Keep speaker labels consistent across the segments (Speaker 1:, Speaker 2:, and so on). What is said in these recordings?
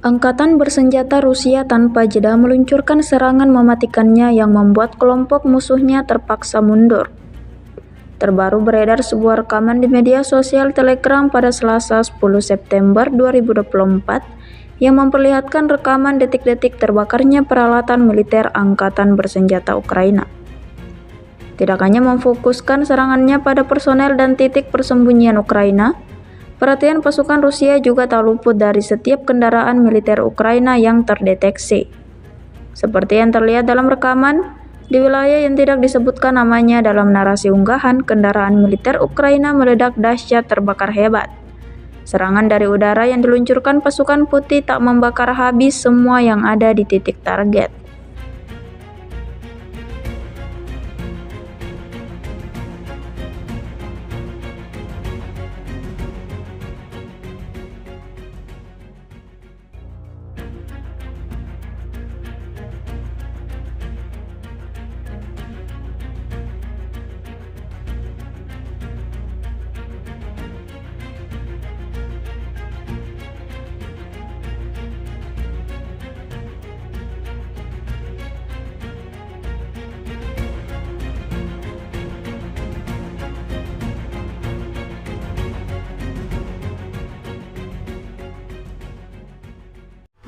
Speaker 1: Angkatan bersenjata Rusia tanpa jeda meluncurkan serangan mematikannya yang membuat kelompok musuhnya terpaksa mundur. Terbaru beredar sebuah rekaman di media sosial Telegram pada Selasa 10 September 2024 yang memperlihatkan rekaman detik-detik terbakarnya peralatan militer Angkatan bersenjata Ukraina. Tidak hanya memfokuskan serangannya pada personel dan titik persembunyian Ukraina, perhatian pasukan Rusia juga tak luput dari setiap kendaraan militer Ukraina yang terdeteksi. Seperti yang terlihat dalam rekaman, di wilayah yang tidak disebutkan namanya dalam narasi unggahan, kendaraan militer Ukraina meledak dahsyat terbakar hebat. Serangan dari udara yang diluncurkan pasukan putih tak membakar habis semua yang ada di titik target.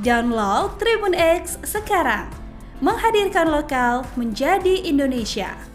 Speaker 2: Download Tribun X sekarang, menghadirkan lokal menjadi Indonesia.